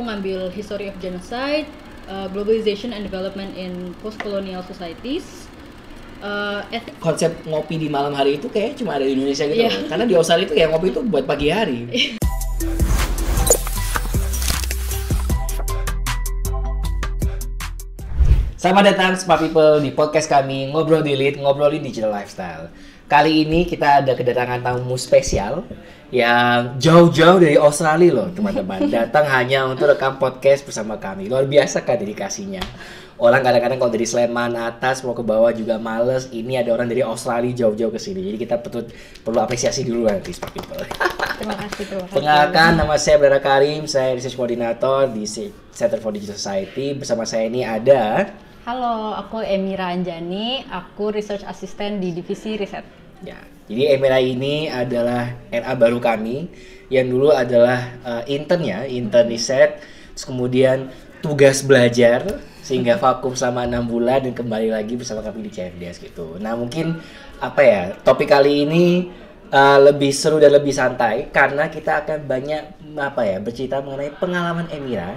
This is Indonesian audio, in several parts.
aku ngambil History of Genocide, Globalization and Development in Post-Colonial Societies. Konsep ngopi di malam hari itu kayak cuma ada di Indonesia gitu. Yeah. Karena di Australia itu kayak ngopi itu buat pagi hari. Selamat datang Smart People di podcast kami Ngobrol Delete, ngobrolin digital lifestyle. Kali ini kita ada kedatangan tamu spesial yang jauh-jauh dari Australia loh teman-teman. Datang hanya untuk rekam podcast bersama kami. Luar biasa kan dedikasinya. Orang kadang-kadang kalau dari Sleman atas mau ke bawah juga males. Ini ada orang dari Australia jauh-jauh ke sini. Jadi kita perlu apresiasi dulu nanti Smart People. Terima kasih. Pengenalkan, nama saya Brara Karim, saya Research Coordinator di Center for Digital Society. Bersama saya ini ada... Halo, aku Emira Anjani, aku Research Assistant di Divisi Riset. Ya, jadi Emira ini adalah NA baru kami yang dulu adalah intern riset, terus kemudian tugas belajar sehingga vakum selama 6 bulan dan kembali lagi bersama kami di CFDS gitu. Nah mungkin topik kali ini lebih seru dan lebih santai karena kita akan banyak bercerita mengenai pengalaman Emira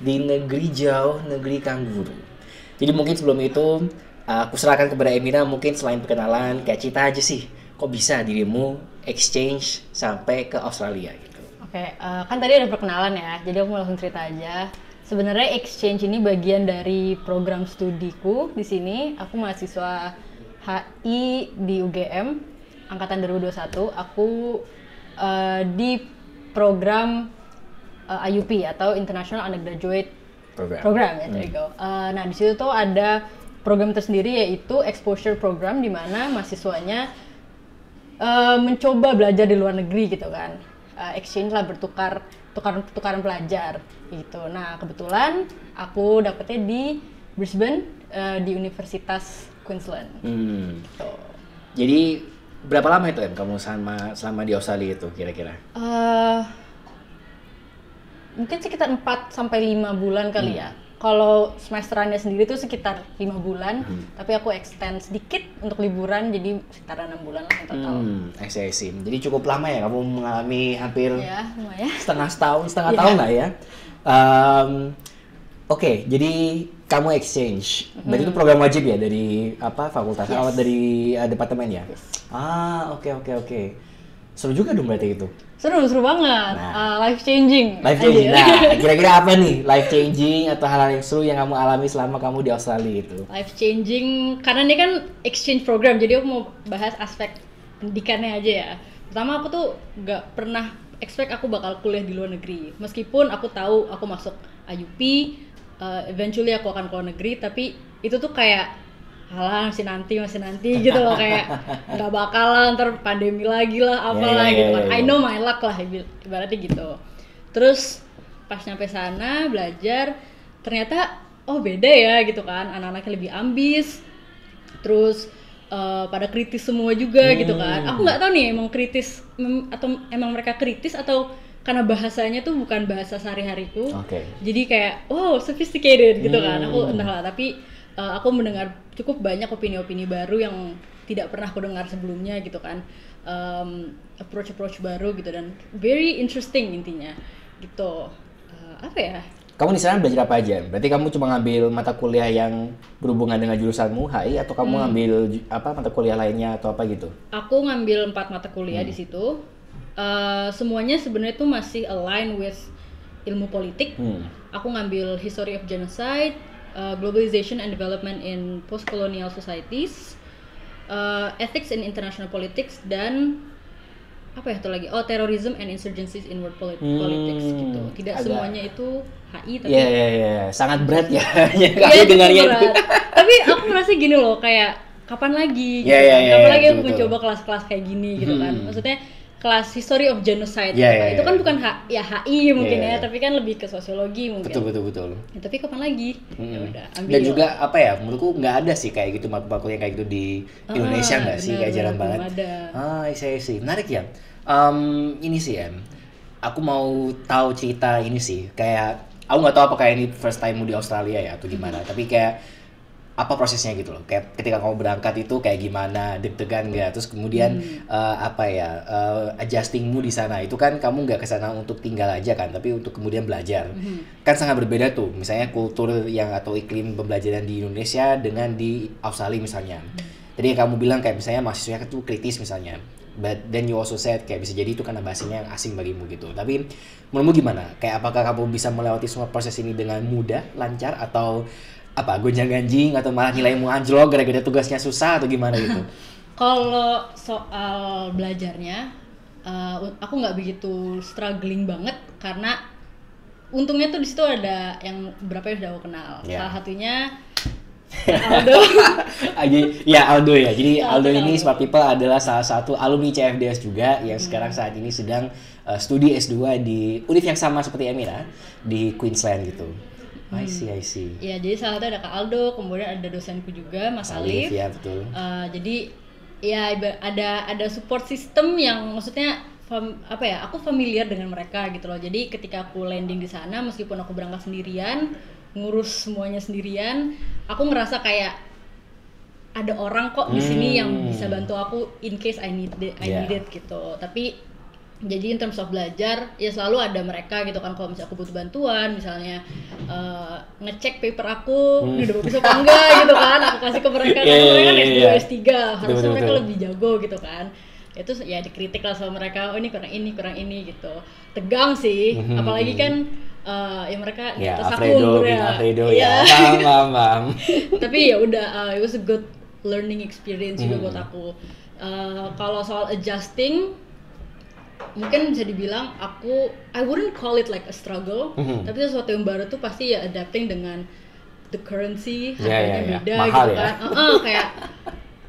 di negeri jauh, negeri kanguru. Jadi mungkin sebelum itu aku serahkan kepada Emira, mungkin selain perkenalan kayak cerita aja sih, kok bisa dirimu exchange sampai ke Australia gitu. Oke, kan tadi ada perkenalan ya, jadi aku mau langsung cerita aja. Sebenarnya exchange ini bagian dari program studiku di sini. Aku mahasiswa HI di UGM angkatan 2021. Aku di program IUP atau International Undergraduate Program ya, there you go. Nah di situ tuh ada program tersendiri yaitu exposure program di mana mahasiswanya mencoba belajar di luar negeri gitu kan. Exchange lah, tukaran pelajar gitu. Nah kebetulan aku dapetnya di Brisbane di Universitas Queensland. Gitu. Jadi berapa lama itu kamu selama di Australia itu kira-kira? Mungkin sekitar 4 sampai 5 bulan kali ya. Kalau semesterannya sendiri tuh sekitar 5 bulan, tapi aku extend sedikit untuk liburan jadi sekitar 6 bulan lah total. I see. Jadi cukup lama ya kamu mengalami hampir setengah tahun lah ya. Oke, jadi kamu exchange. Berarti itu program wajib ya dari fakultas atau dari departemen ya? Yes. Oke. Seru juga dong berarti itu. Seru banget. Life changing. Nah, kira-kira apa nih life changing atau hal-hal yang seru yang kamu alami selama kamu di Australia itu? Life changing karena ini kan exchange program, jadi aku mau bahas aspek pendidikannya aja ya. Pertama aku tuh nggak pernah expect aku bakal kuliah di luar negeri. Meskipun aku tahu aku masuk IUP, eventually aku akan ke luar negeri, tapi itu tuh kayak masih nanti gitu loh, kayak nggak bakalan ntar pandemi lagi lah apalah gitu kan. I know my luck lah ibaratnya gitu. Terus pas nyampe sana belajar ternyata beda ya gitu kan, anak-anaknya lebih ambis, terus pada kritis semua juga gitu kan. Aku nggak tahu nih emang kritis atau emang mereka kritis atau karena bahasanya tuh bukan bahasa sehari-hariku. Jadi kayak sophisticated gitu kan. Aku entahlah, tapi aku mendengar cukup banyak opini-opini baru yang tidak pernah aku dengar sebelumnya gitu kan. Approach baru gitu dan very interesting intinya gitu. Kamu di sana belajar apa aja? Berarti kamu cuma ngambil mata kuliah yang berhubungan dengan jurusanmu HI atau kamu ngambil mata kuliah lainnya atau apa gitu? Aku ngambil 4 mata kuliah di situ. Semuanya sebenarnya tuh masih align with ilmu politik. Aku ngambil History of Genocide, Globalization and Development in Post-Colonial Societies, Ethics in International Politics, dan Terrorism and Insurgencies in World Politics gitu. Tidak semuanya itu HI tapi sangat berat ya. Iya, berat. Tapi aku merasa gini loh, kayak kapan lagi gitu kan. Kapan lagi aku mencoba kelas-kelas kayak gini gitu kan. Maksudnya kelas History of Genocide itu kan bukan HI mungkin ya, tapi kan lebih ke sosiologi mungkin. Betul. Ya, tapi kapan lagi? Ya udah, ambil. Dan juga menurutku nggak ada sih kayak gitu makul yang kayak gitu di Indonesia nggak sih, kayak jarang banget. Saya sih menarik ya. Ini sih aku mau tahu cerita ini sih, kayak aku nggak tahu apakah ini first time di Australia ya atau gimana, tapi kayak apa prosesnya gitu loh, kayak ketika kamu berangkat itu kayak gimana, deg-degan nggak, terus kemudian adjustingmu di sana itu kan kamu nggak ke sana untuk tinggal aja kan, tapi untuk kemudian belajar. Kan sangat berbeda tuh misalnya kultur yang atau iklim pembelajaran di Indonesia dengan di Australia misalnya. Jadi kamu bilang kayak misalnya mahasiswanya itu kritis misalnya, but then you also said kayak bisa jadi itu karena bahasanya yang asing bagimu gitu. Tapi menurutmu gimana? Kayak apakah kamu bisa melewati semua proses ini dengan mudah, lancar, atau apa gonjang-ganjing, atau malah nilaimu anjlok gara-gara tugasnya susah atau gimana gitu? Kalau soal belajarnya, aku nggak begitu struggling banget karena untungnya tuh di situ ada yang beberapa yang sudah aku kenal. Salah satunya Aldo. Aldo ya. Jadi Aldo ini Smart People adalah salah satu alumni CFDS juga yang sekarang saat ini sedang studi S2 di univ yang sama seperti Emira di Queensland gitu. I see. Ya, jadi salah satu ada Kak Aldo, kemudian ada dosenku juga Mas Alif. Ya, betul. Jadi ya ada support system yang maksudnya aku familiar dengan mereka gitu loh. Jadi ketika aku landing di sana, meskipun aku berangkat sendirian, ngurus semuanya sendirian, aku ngerasa kayak ada orang kok di sini yang bisa bantu aku in case I need it gitu. Tapi jadi in terms of belajar ya selalu ada mereka gitu kan. Kalau misalnya aku butuh bantuan, misalnya ngecek paper aku udah bagus apa enggak gitu kan, aku kasih ke mereka karena mereka kan S2 S3 harusnya mereka lebih jago gitu kan. Itu ya dikritik lah sama mereka, oh ini kurang ini gitu. Tegang sih, apalagi kan ya mereka di atas aku Alfredo ya. Paham. Tapi ya udah it was a good learning experience juga buat aku. Kalau soal adjusting mungkin bisa dibilang I wouldn't call it like a struggle, tapi sesuatu yang baru tuh pasti ya adapting dengan the currency, harganya beda mahal gitu kan. Kayak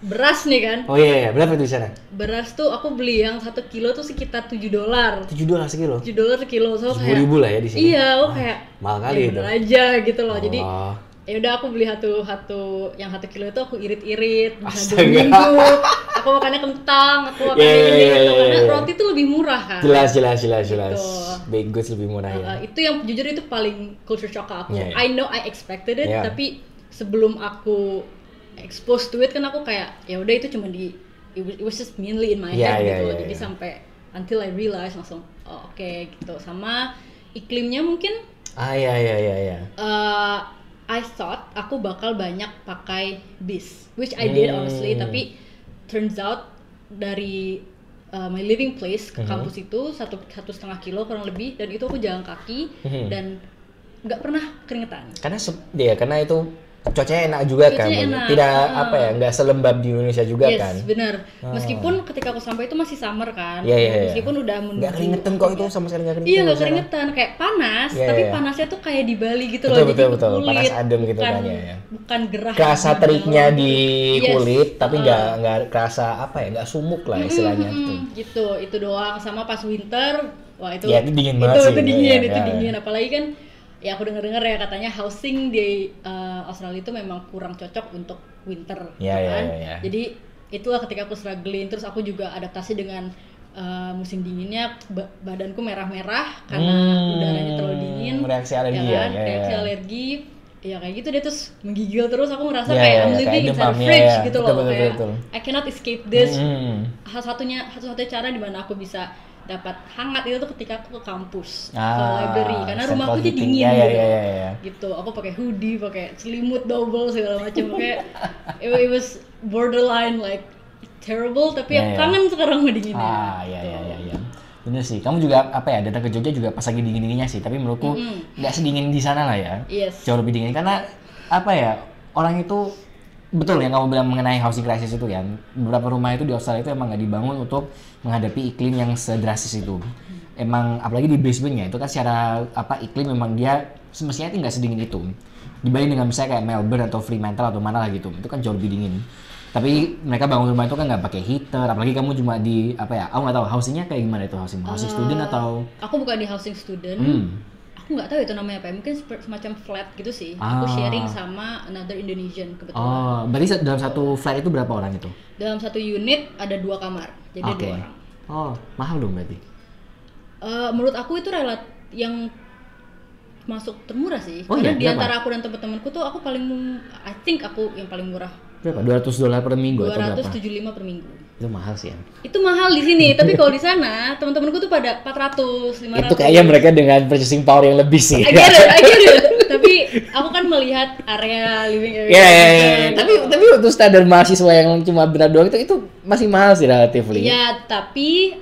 beras nih kan. Oh iya, berapa itu di sana? Beras tuh aku beli yang 1 kilo tuh sekitar $7. $7 sekilo? $7 sekilo, so kayak 10.000 lah ya di sini. Iya, kayak mahal kali ya itu. bener aja gitu loh. Jadi Oh. ya udah aku beli yang 1 kilo itu aku irit-irit bisa 2 minggu. Aku makannya kentang, aku makan ini gitu karena roti tuh lebih murah kan. Jelas. Gitu. Baked goods lebih murah ya. Itu yang jujur itu paling culture shock ke aku. Yeah. I know I expected it, tapi sebelum aku exposed to it kan aku kayak ya udah itu cuma it was just mainly in my head gitu. Jadi sampai until I realize langsung oke, gitu. Sama iklimnya mungkin Iya. I thought aku bakal banyak pakai bis, which I did honestly, tapi turns out dari my living place ke kampus itu 1,5 kilo kurang lebih, dan itu aku jalan kaki dan nggak pernah keringetan. Karena itu cuacanya enak juga kan, tidak nggak selembab di Indonesia juga kan. Yes, benar. Meskipun ketika aku sampai itu masih summer kan, meskipun udah menuju. Nggak keringetan kok itu, sama sekali nggak keringetan. Iya, nggak keringetan, kayak panas, tapi panasnya tuh kayak di Bali gitu loh, betul, jadi kulit, panas adem gitu kan ya. Bukan gerah. Kerasa teriknya di kulit, tapi nggak kerasa nggak sumuk lah istilahnya tuh. Gitu, itu doang. Sama pas winter, wah itu dingin banget sih. Itu dingin, apalagi kan. Ya aku dengar ya katanya housing di Australia itu memang kurang cocok untuk winter, kan? Jadi itulah ketika aku struggling, terus aku juga adaptasi dengan musim dinginnya, badanku merah-merah karena udaranya terlalu dingin. Reaksi alergi reaksi alergi. Ya kayak gitu deh, terus menggigil terus, aku ngerasa kayak I'm living inside a fridge gitu loh, kayak I cannot escape this. Satu-satunya cara di mana aku bisa dapat hangat itu tuh ketika aku ke kampus, ke library, karena rumahku jadi dingin gitu. Aku pakai hoodie, pakai selimut double segala macam, kayak it was borderline like terrible, tapi aku kangen sekarang sama dinginnya. Iya. Bener sih, kamu juga datang ke Jogja juga pas lagi dingin-dinginnya sih, tapi menurutku nggak sedingin di sana lah ya. Jauh lebih dingin karena orang itu betul yang kamu bilang mengenai housing crisis itu kan, beberapa rumah itu di Australia itu emang nggak dibangun untuk menghadapi iklim yang sedrastis itu. Emang apalagi di Brisbane ya, itu kan secara iklim memang dia semestinya nggak sedingin itu. Dibanding dengan misalnya kayak Melbourne atau Fremantle atau mana lah gitu, itu kan jauh lebih dingin. Tapi mereka bangun rumah itu kan nggak pakai heater, apalagi kamu cuma di aku nggak tahu housingnya kayak gimana itu, housing student atau? Aku bukan di housing student. Aku nggak tahu itu namanya apa, mungkin semacam flat gitu sih. Aku sharing sama another Indonesian kebetulan. Berarti dalam satu flat itu berapa orang itu? Dalam satu unit ada 2 kamar, jadi 2 orang. Mahal dong berarti? Menurut aku itu yang masuk termurah sih. Oh Karena iya, di berapa? antara aku dan teman-temanku tuh aku paling, I think aku yang paling murah. Berapa? $200 per minggu atau berapa? 275 per minggu. Itu mahal sih ya. Itu mahal di sini, tapi kalau di sana teman-temanku tuh pada 400, 500. Itu kayaknya mereka dengan purchasing power yang lebih sih. I get it. Tapi aku kan melihat area living area. Ya. Tapi untuk standar mahasiswa yang cuma benar doang itu masih mahal sih relatively. Iya, tapi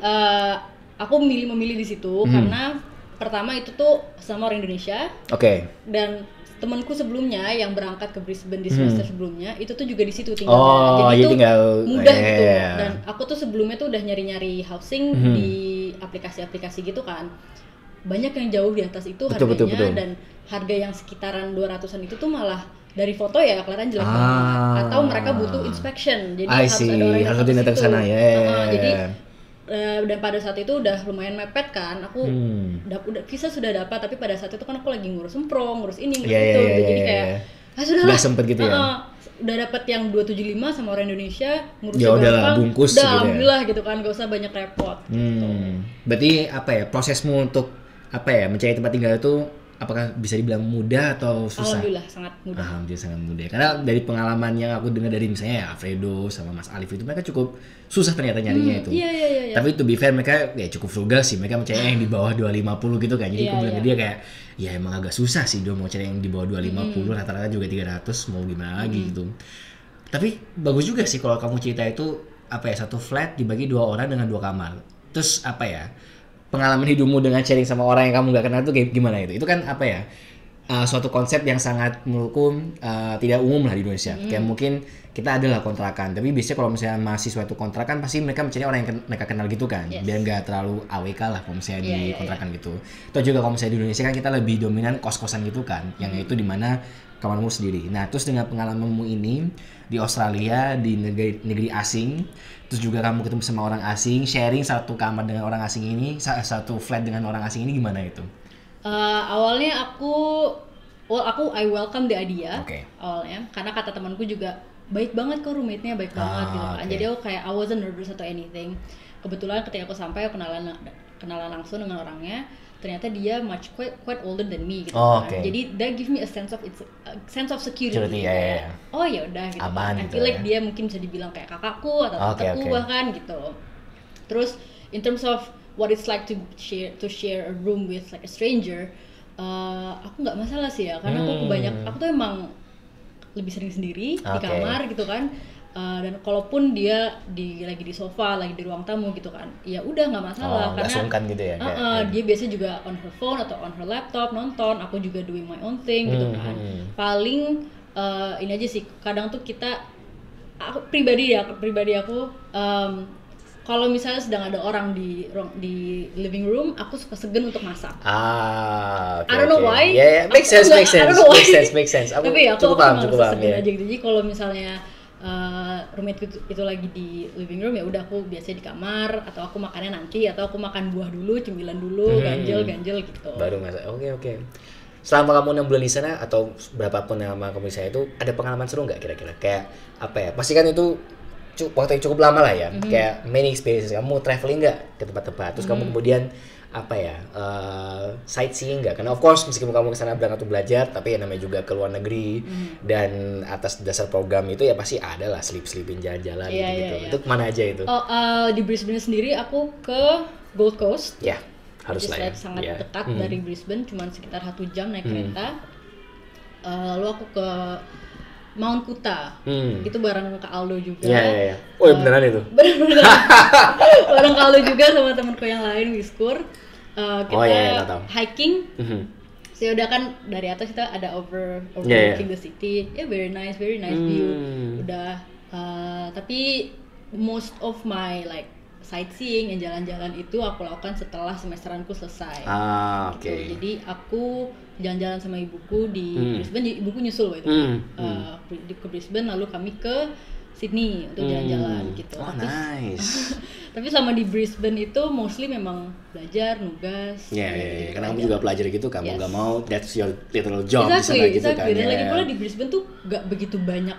aku memilih di situ karena pertama itu tuh sama orang Indonesia. Oke. Dan temanku sebelumnya yang berangkat ke Brisbane di semester sebelumnya itu tuh juga di situ tinggalnya. Oh, jadi tuh tinggal mudah gitu. Dan aku tuh sebelumnya tuh udah nyari-nyari housing di aplikasi-aplikasi gitu kan. Banyak yang jauh di atas itu harganya betul. dan harga yang sekitaran 200-an itu tuh malah dari foto ya kelihatan jelek banget. Atau mereka butuh inspection. Jadi harus ada orang yang datang ke sana ya. Jadi dan pada saat itu udah lumayan mepet kan, aku udah visa sudah dapat, tapi pada saat itu kan aku lagi ngurus semprong, ngurus ini, ngurus itu, jadi kayak sudahlah, nggak sempet gitu ya. Udah dapat yang 275 sama orang Indonesia, ngurusnya ya udahlah, gampang, bungkus udah gitu alhamdulillah gitu kan, gak usah banyak repot. Berarti apa ya prosesmu untuk apa ya mencari tempat tinggal itu apakah bisa dibilang mudah atau susah? Alhamdulillah sangat mudah. Alhamdulillah sangat mudah. Karena dari pengalaman yang aku dengar dari misalnya ya Alfredo sama Mas Alif itu mereka cukup susah ternyata nyarinya itu. Iya. Tapi to be fair mereka ya cukup frugal sih. Mereka mencari yang di bawah 250 gitu kan. Jadi aku bilang ke dia kayak ya emang agak susah sih dia mau cari yang di bawah 250, rata-rata juga 300 mau gimana lagi gitu. Tapi bagus juga sih kalau kamu cerita itu apa ya satu flat dibagi 2 orang dengan 2 kamar. Terus apa ya? Pengalaman hidupmu dengan sharing sama orang yang kamu nggak kenal itu kayak gimana itu? Itu kan apa ya suatu konsep yang sangat menurutku tidak umum lah di Indonesia. Kayak mungkin kita adalah kontrakan, tapi biasanya kalau misalnya mahasiswa itu kontrakan pasti mereka mencari orang yang mereka kenal gitu kan, biar nggak terlalu AWK lah kalau misalnya di kontrakan gitu. Atau juga kalau misalnya di Indonesia kan kita lebih dominan kos-kosan gitu kan, yang itu dimana kamarmu sendiri. Nah terus dengan pengalamanmu ini di Australia di negeri asing, terus juga kamu ketemu sama orang asing, sharing satu kamar dengan orang asing ini, satu flat dengan orang asing ini gimana itu? Awalnya I welcome the idea awalnya, karena kata temanku juga baik banget kok, roommate-nya baik banget gitu kan. Jadi aku kayak I wasn't nervous atau anything. Kebetulan ketika aku sampai aku kenalan langsung dengan orangnya, ternyata dia quite older than me gitu kan. Jadi that give me a sense of security. Oh ya udah gitu. I feel like dia mungkin bisa dibilang kayak kakakku atau tanteku bahkan gitu. Terus in terms of what it's like to share a room with like a stranger, aku nggak masalah sih ya, karena aku tuh emang lebih sering sendiri di kamar gitu kan. Dan kalaupun dia lagi di sofa, lagi di ruang tamu gitu kan, ya udah nggak masalah karena sungkan gitu ya. Dia biasanya juga on her phone atau on her laptop nonton, aku juga doing my own thing gitu kan. Paling ini aja sih, kadang tuh pribadi aku kalau misalnya sedang ada orang di living room, aku suka segan untuk masak. I don't know why. Yeah, makes sense. Make sense. Tapi cukup paham. Segan aja gitu. Jadi kalau misalnya roommate itu lagi di living room, ya udah aku biasanya di kamar, atau aku makannya nanti, atau aku makan buah dulu, cemilan dulu, ganjel gitu. Baru masak. Oke. Selama kamu 6 bulan di sana atau berapapun lama kamu di sana itu, ada pengalaman seru nggak kira-kira? Kayak apa ya? Pasti kan itu waktu yang cukup lama lah ya. Kayak many experiences. Kamu traveling nggak ke tempat-tempat? Terus kamu kemudian apa ya sightseeing nggak? Karena of course meskipun kamu kesana berangkat untuk belajar, tapi ya namanya juga ke luar negeri dan atas dasar program itu ya pasti ada lah sleepin jalan-jalan gitu. Itu kemana aja itu? Di Brisbane sendiri aku ke Gold Coast. Ya harus lah ya. Sangat dekat dari Brisbane, cuman sekitar 1 jam naik kereta. Lalu aku ke Mount Kuta, itu bareng Kak Aldo juga. Iya. Oh ya beneran itu? Bener. Bareng Kak Aldo juga sama temanku yang lain, Wiskur. Kita hiking. So udah kan dari atas kita ada overlooking the city. Very nice view. Udah, tapi most of my like sightseeing yang jalan-jalan itu aku lakukan setelah semesteranku selesai. Gitu. Jadi aku jalan-jalan sama ibuku di Brisbane, ibuku nyusul itu ke Brisbane, lalu kami ke Sydney untuk jalan-jalan gitu. Nice. Tapi selama di Brisbane itu mostly memang belajar, nugas. Iya, karena kamu juga pelajar gitu, kamu nggak mau that's your little job di sana gitu kan. Dan lagi pula di Brisbane tuh nggak begitu banyak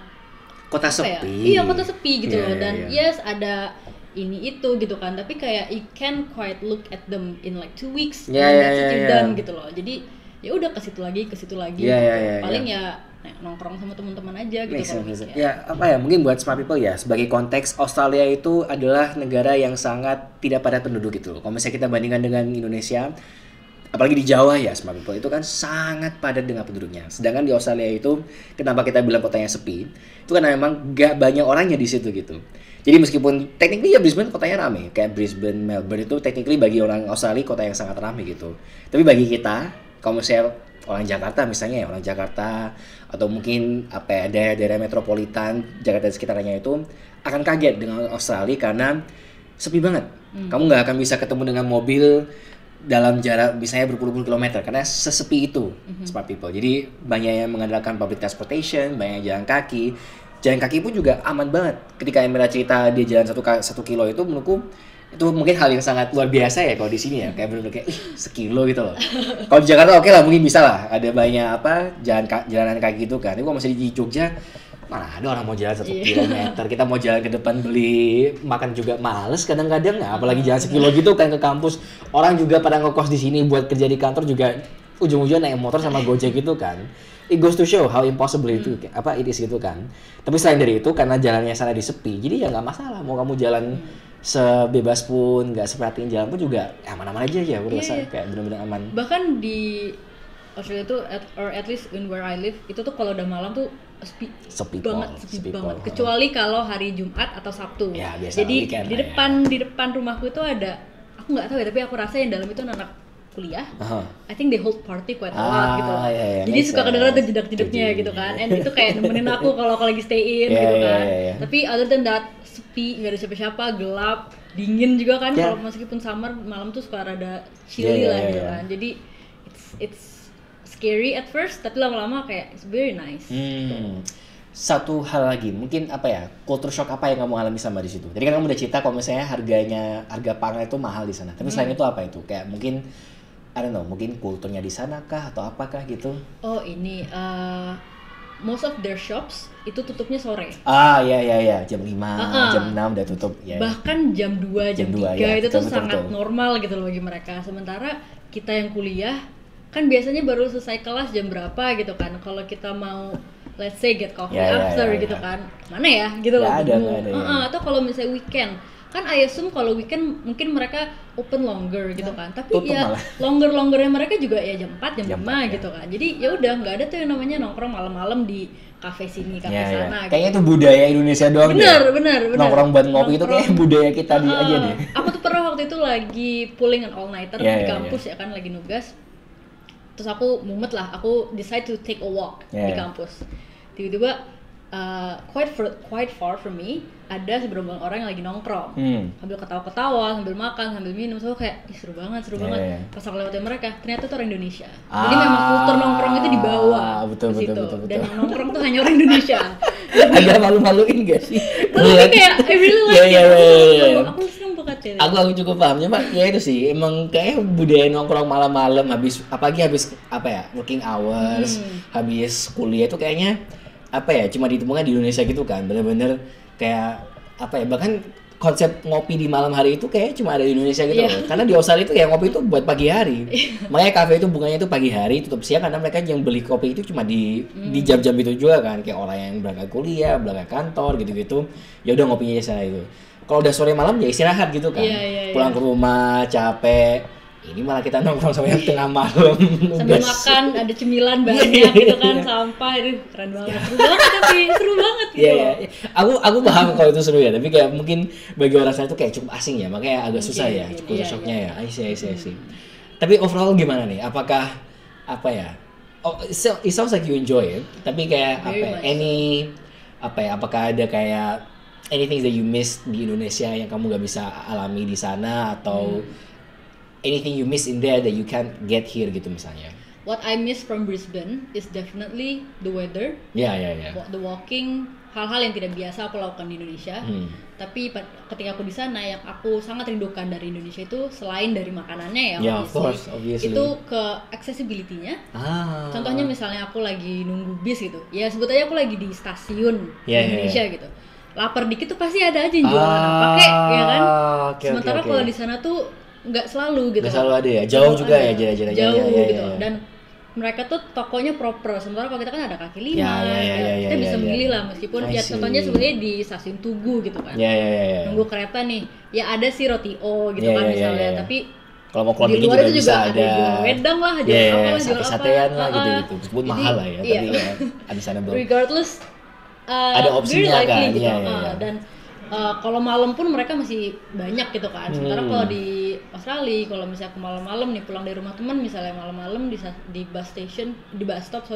kota sepi. Iya, kota sepi gitu loh. Dan yes ada ini itu gitu kan, tapi kayak you can quite look at them in like 2 weeks and that's it, you're done gitu loh. Jadi ya udah ke situ lagi Iya, gitu. iya, iya, Paling iya. ya nongkrong sama teman-teman aja gitu Makes kalau sense, makes sense. weekend. Ya apa ya, mungkin buat smart people ya, sebagai konteks Australia itu adalah negara yang sangat tidak padat penduduk gitu. Kalau misalnya kita bandingkan dengan Indonesia, apalagi di Jawa ya, smart people itu kan sangat padat dengan penduduknya. Sedangkan di Australia itu, kenapa kita bilang kotanya sepi, itu karena memang gak banyak orangnya di situ gitu. Jadi meskipun technically ya Brisbane kotanya rame, kayak Brisbane, Melbourne itu technically bagi orang Australia kota yang sangat rame gitu. Tapi bagi kita, kalau misalnya orang Jakarta misalnya ya, orang Jakarta atau mungkin apa ya, daerah-daerah metropolitan Jakarta dan sekitarnya itu akan kaget dengan Australia karena sepi banget. Kamu nggak akan bisa ketemu dengan mobil dalam jarak misalnya berpuluh-puluh kilometer karena sesepi itu smart people. Jadi banyak yang mengandalkan public transportation, banyak yang jalan kaki. Jalan kaki pun juga aman banget. Ketika Emira cerita dia jalan 1 kilo itu menurutku itu mungkin hal yang sangat luar biasa ya kalau di sini ya, kayak benar-benar kayak sekilo gitu loh. Kalau di Jakarta oke lah, mungkin bisa lah ada banyak apa jalanan kaki gitu kan. Tapi kalau masih di Jogja mana ada orang mau jalan 1 kilometer, kita mau jalan ke depan beli makan juga males kadang-kadang ya, apalagi jalan 1 kilo gitu kan ke kampus. Orang juga pada ngekos di sini buat kerja di kantor juga ujung-ujungnya naik motor sama Gojek gitu kan. It goes to show how impossible itu apa it is gitu kan. Tapi selain dari itu karena jalannya sana disepi, jadi ya nggak masalah mau kamu jalan sebebas pun, nggak seperhatiin jalan pun juga aman-aman aja ya, udah rasa kayak benar-benar aman. Bahkan di Australia tuh or at least in where I live itu tuh kalau udah malam tuh sepi banget. Kecuali kalau hari Jumat atau Sabtu. Ya, biasa jadi weekend di depan rumahku itu ada, aku nggak tahu ya, tapi aku rasa yang dalam itu anak kuliah. I think they hold party quite a lot gitu. Iya, jadi suka kedengeran tuh jedak-jeduknya gitu kan. And itu kayak nemenin aku kalau aku lagi stay in gitu kan. Tapi other than that sepi, nggak ada siapa-siapa, gelap, dingin juga kan. Kalau meskipun summer malam tuh suka rada chilly lah gitu kan. Jadi it's scary at first, tapi lama-lama kayak it's very nice. Satu hal lagi, mungkin apa ya, culture shock apa yang kamu alami sama di situ? Jadi kan kamu udah cerita kalau misalnya harga pangan itu mahal di sana. Tapi selain itu apa itu? Kayak mungkin I don't know, mungkin kulturnya di sana kah atau apakah gitu? Oh ini, most of their shops itu tutupnya sore. Iya, jam 5, jam 6 udah tutup. Ya, bahkan jam 2, jam 3 ya, itu tuh sangat betul. normal gitu loh bagi mereka. Sementara kita yang kuliah, kan biasanya baru selesai kelas jam berapa gitu kan. Kalau kita mau let's say get coffee after gitu kan, mana ya gitu loh. Atau kalau misalnya weekend, kan I assume kalau weekend mungkin mereka open longer gitu kan, tapi tutup ya malah. longernya mereka juga ya jam 4, jam 5 gitu kan. Jadi ya udah nggak ada tuh yang namanya nongkrong malam-malam di kafe sini, kafe sana. Kayaknya itu budaya Indonesia doang. Bener. Nongkrong buat ngopi itu kayak budaya kita aja deh. Aku tuh pernah waktu itu lagi pulling an all-nighter di kampus ya kan, lagi nugas. Terus aku mumet lah, aku decide to take a walk di kampus. Tiba-tiba quite far from me ada segerombolan orang yang lagi nongkrong, sambil ketawa-ketawa, sambil makan, sambil minum. So kayak seru banget. Pas aku lewatin mereka, ternyata itu orang Indonesia. Jadi memang kultur nongkrong itu dibawa betul. Dan yang nongkrong tuh hanya orang Indonesia. Agak malu-maluin gak sih? Tapi kayak I really like it. Aku seneng banget ya. Aku cukup paham, cuma ya itu sih emang kayak budaya nongkrong malam-malam habis apa ya, working hours, habis kuliah itu kayaknya apa ya, cuma ditemukan di Indonesia gitu kan, bener-bener kayak apa ya, bahkan konsep ngopi di malam hari itu kayak cuma ada di Indonesia gitu loh. Karena di Australia itu ya ngopi itu buat pagi hari. Makanya kafe itu bukanya itu pagi hari, tutup siang, karena mereka yang beli kopi itu cuma di jam-jam itu juga kan, kayak orang yang berangkat kuliah, berangkat kantor gitu-gitu. Ya udah ngopinya di sana itu. Kalau udah sore malam ya istirahat gitu kan. Pulang ke rumah capek. Ini malah kita nongkrong sampai tengah malam. Sambil makan, ada cemilan banyak gitu kan, sampah, itu keren banget. Seru banget gitu. Aku paham kalau itu seru ya, tapi kayak mungkin bagi orang sana itu kayak cukup asing ya, makanya agak susah ya, culture shocknya ya. I see. Tapi overall gimana nih? Apakah apa ya? Oh, it sounds like you enjoy it. Tapi kayak apakah ada kayak anything that you miss di Indonesia yang kamu gak bisa alami di sana, atau anything you miss in there that you can't get here gitu misalnya? What I miss from Brisbane is definitely the weather. The walking, hal-hal yang tidak biasa aku lakukan di Indonesia. Tapi ketika aku di sana, yang aku sangat rindukan dari Indonesia itu selain dari makanannya ya, obviously. Itu ke accessibility-nya. Contohnya misalnya aku lagi nunggu bis gitu. Ya sebut aja aku lagi di stasiun Indonesia gitu. Lapar dikit tuh pasti ada aja yang jualan apa kek, ya kan? Sementara kalau di sana tuh nggak selalu gitu. Nggak selalu ada ya, jauh juga ya jalan-jalan. Jauh gitu. Dan mereka tuh tokonya proper, sementara kalau kita kan ada kaki lima, kita ya, bisa ya. milih lah meskipun I ya see. contohnya sebenarnya di stasiun Tugu gitu kan, Ya. nunggu kereta nih, ya ada sih roti O gitu Ya, kan ya, misalnya, ya. tapi Kalau mau keluar di dikit luar juga itu bisa juga ada jual wedang lah, jual apa lah, jual apa, sate-satean lah gitu. Meskipun Jadi, mahal lah ya, iya. tapi ya understandable. Regardless, Ada opsinya very lively kan, gitu. iya. Dan kalau malam pun mereka masih banyak gitu kan. Sementara kalau di Australia, kalau misalnya aku malam-malam nih pulang dari rumah teman, misalnya malam-malam di bus station, di bus stop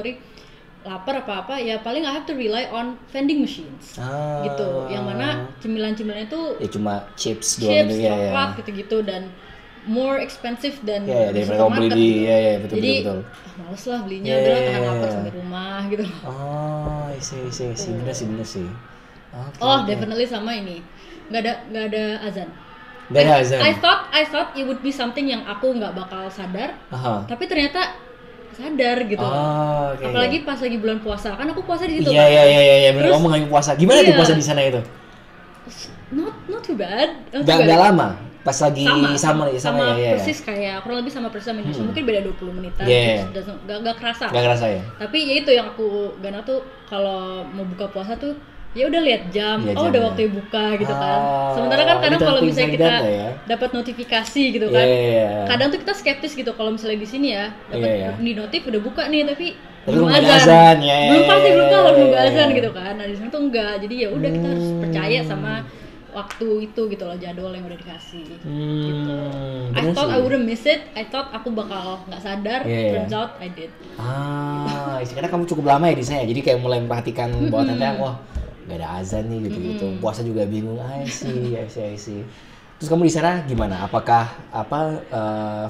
lapar apa-apa, ya paling I have to rely on vending machines gitu. Yang mana cemilan-cemilannya itu ya cuma chips doang gitu ya. coklat gitu-gitu dan more expensive dan dari mereka beli di betul. Jadi betul. males lah belinya, udahlah tahan lapar sampai rumah gitu. Isi bener sih. Definitely sama ini. Nggak ada azan. Nggak ada azan. I thought it would be something yang aku nggak bakal sadar. Tapi ternyata sadar gitu. Apalagi pas lagi bulan puasa. Kan aku puasa di situ. Iya. Bener, kamu lagi puasa. Gimana tuh puasa di sana itu? Not too bad. Nggak lama. Pas lagi sama ya. Persis kayak kurang lebih sama persis sama Indonesia. Mungkin beda 20 menitan. Gak kerasa. Gak kerasa ya. Tapi ya itu yang aku gana tuh kalau mau buka puasa tuh ya udah lihat jam, udah waktunya buka gitu kan. Sementara kan kadang kalau misalnya kita dapat notifikasi gitu kan, kadang tuh kita skeptis gitu kalau misalnya di sini ya dapat di notif udah buka nih tapi belum azan. Belum pasti belum tahu nunggu azan gitu kan. Nah di sana tuh enggak, jadi ya udah kita harus percaya sama waktu itu gitu loh, jadwal yang udah dikasih gitu. I thought I wouldn't miss it, I thought aku bakal nggak sadar, turns out I did. Karena kamu cukup lama ya di sana, jadi kayak mulai memperhatikan bahwa ternyata wah nggak ada azan nih gitu. Puasa juga bingung, I see. Terus kamu di sana gimana? Apakah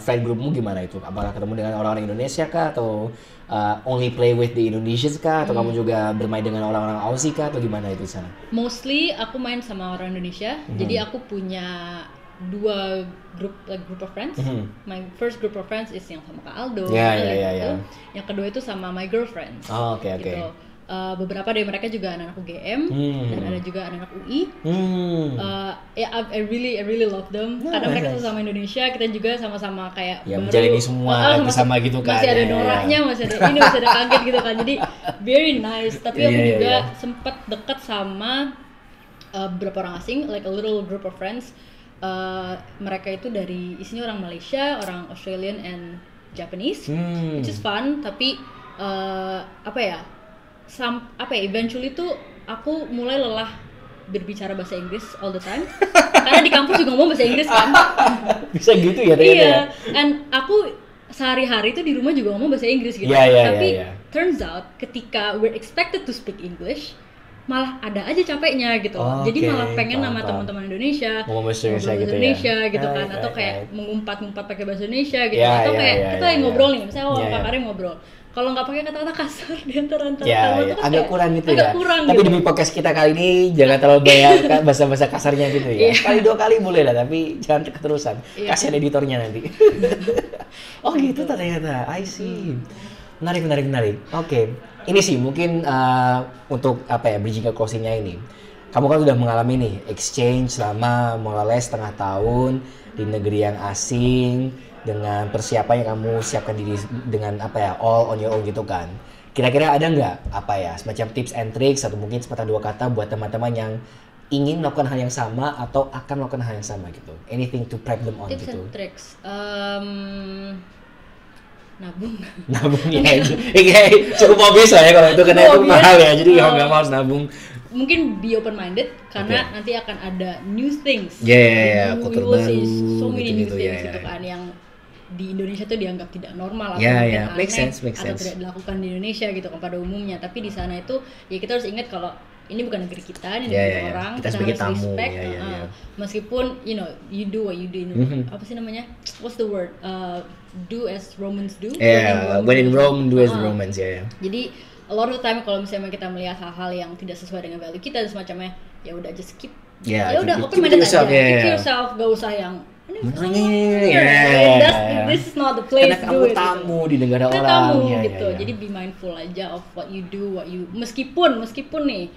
friend groupmu gimana itu? Apakah ketemu dengan orang-orang Indonesia kah atau only play with the Indonesians kah atau kamu juga bermain dengan orang-orang Aussie kah atau gimana itu di sana? Mostly aku main sama orang Indonesia. Jadi aku punya dua group of friends. My first group of friends is yang sama Kak Aldo. Ya. Yang kedua itu sama my girlfriends. Oke. Beberapa dari mereka juga anak UGM dan ada juga anak UI. I really love them. Karena mereka sama Indonesia, kita juga sama-sama kayak menjalani semua bersama gitu kan. Masih ada noraknya, masih ada kaget gitu kan. Jadi very nice. Tapi aku juga sempat dekat sama beberapa orang asing, like a little group of friends. Mereka itu dari isinya orang Malaysia, orang Australian and Japanese, which is fun. Tapi eventually tuh aku mulai lelah berbicara bahasa Inggris all the time. Karena di kampus juga ngomong bahasa Inggris kan. Bisa gitu ya ternyata. Iya, and aku sehari-hari tuh di rumah juga ngomong bahasa Inggris gitu. Tapi turns out ketika we're expected to speak English, malah ada aja capeknya gitu. Jadi malah pengen sama teman-teman Indonesia ngomong bahasa Indonesia gitu kan, atau kayak mengumpat-ngumpat pakai bahasa Indonesia gitu, atau kayak kita yang ngobrol nih, misalnya Kak Karim ngobrol. Kalau nggak pakai kata-kata kasar di antara agak kurang gitu ya. Tapi gitu. demi podcast kita kali ini jangan terlalu banyak bahasa-bahasa kasarnya gitu ya. Sekali 2 kali boleh lah, tapi jangan keterusan. Kasihan editornya nanti. Gitu ternyata. I see. Menarik. Oke. Ini sih mungkin untuk bridging ke closingnya ini. Kamu kan sudah mengalami nih exchange selama mulai setengah tahun di negeri yang asing, dengan persiapan yang kamu siapkan diri dengan all on your own gitu kan. Kira-kira ada nggak semacam tips and tricks atau mungkin sepatah 2 kata buat teman-teman yang ingin melakukan hal yang sama atau akan melakukan hal yang sama gitu? Anything to prep them on tips gitu? Tips and tricks, nabung ya. Cukup obvious lah ya kalau itu, karena itu mahal ya, jadi nggak mau harus nabung. Mungkin be open minded karena nanti akan ada new things. Culture baru, so many new gitu, things gitu kan, yang di Indonesia tuh dianggap tidak normal atau make aneh sense. Atau tidak dilakukan di Indonesia gitu kan pada umumnya. Tapi di sana itu ya kita harus ingat kalau ini bukan negeri kita, ini negeri orang. Kita sebagai harus tamu. Respect, meskipun you do what you do. Apa sih namanya? What's the word? Do as Romans do. When in Rome, do as Romans. Jadi a lot of the time kalau misalnya kita melihat hal-hal yang tidak sesuai dengan value kita dan semacamnya, ya udah just keep. Ya udah open minded aja. Keep yourself, gak usah yang this is not the place karena to do kamu it. tamu di negara Kita orang. tamu gitu. Jadi be mindful aja of what you do, meskipun nih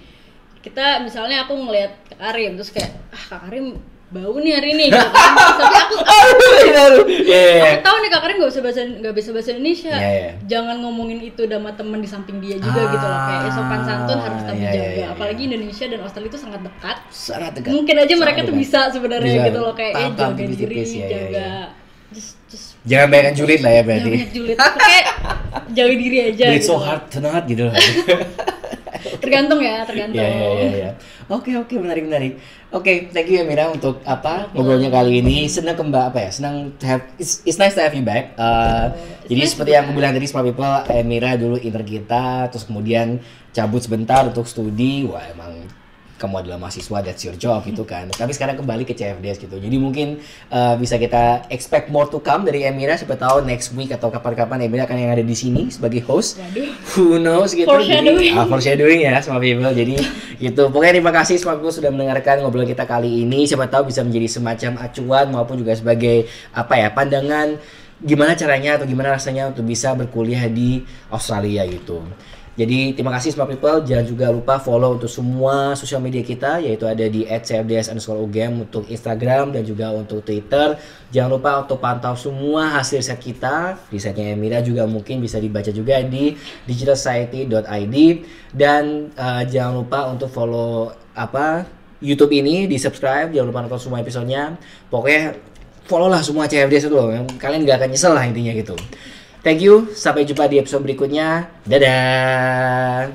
kita misalnya aku ngelihat Kak Karim terus kayak Kak Karim bau nih hari ini gitu kan. Tapi aku tahu nih Kak Karin nggak bisa bahasa Indonesia. Jangan ngomongin itu sama teman di samping dia juga gitu loh, kayak sopan santun harus tetap dijaga. Apalagi Indonesia dan Australia itu sangat dekat. Mungkin aja mereka tuh bisa sebenarnya gitu loh, kayak jaga diri, jaga just jangan banyak julid lah ya berarti. Jangan banyak julid, kayak jaga diri aja. It's so hard tonight gitu. Tergantung ya. Ya. Oke, menarik. Oke, thank you ya Mira untuk ngobrolnya kali ini. Senang it's nice to have you back. Jadi seperti yang aku bilang tadi, Smart People, Mira dulu intern kita, terus kemudian cabut sebentar untuk studi. Wah, emang kamu adalah mahasiswa, that's your job gitu kan. Tapi sekarang kembali ke CFDS gitu. Jadi mungkin bisa kita expect more to come dari Emira. Siapa tahu next week atau kapan-kapan Emira akan yang ada di sini sebagai host. Waduh. Who knows gitu. Foreshadowing ya Smart People. Jadi gitu. Pokoknya terima kasih Smart People sudah mendengarkan ngobrol kita kali ini. Siapa tahu bisa menjadi semacam acuan maupun juga sebagai pandangan gimana caranya atau gimana rasanya untuk bisa berkuliah di Australia gitu. Jadi terima kasih Smart People, jangan juga lupa follow untuk semua sosial media kita, yaitu ada di @cfds_ugm untuk Instagram dan juga untuk Twitter. Jangan lupa untuk pantau semua hasil riset kita, risetnya Emira juga mungkin bisa dibaca juga di digitalsociety.id. Dan jangan lupa untuk follow YouTube ini, di subscribe, jangan lupa nonton semua episodenya. Pokoknya follow lah semua CFDS itu loh, kalian gak akan nyesel lah intinya gitu. Thank you, sampai jumpa di episode berikutnya. Dadah.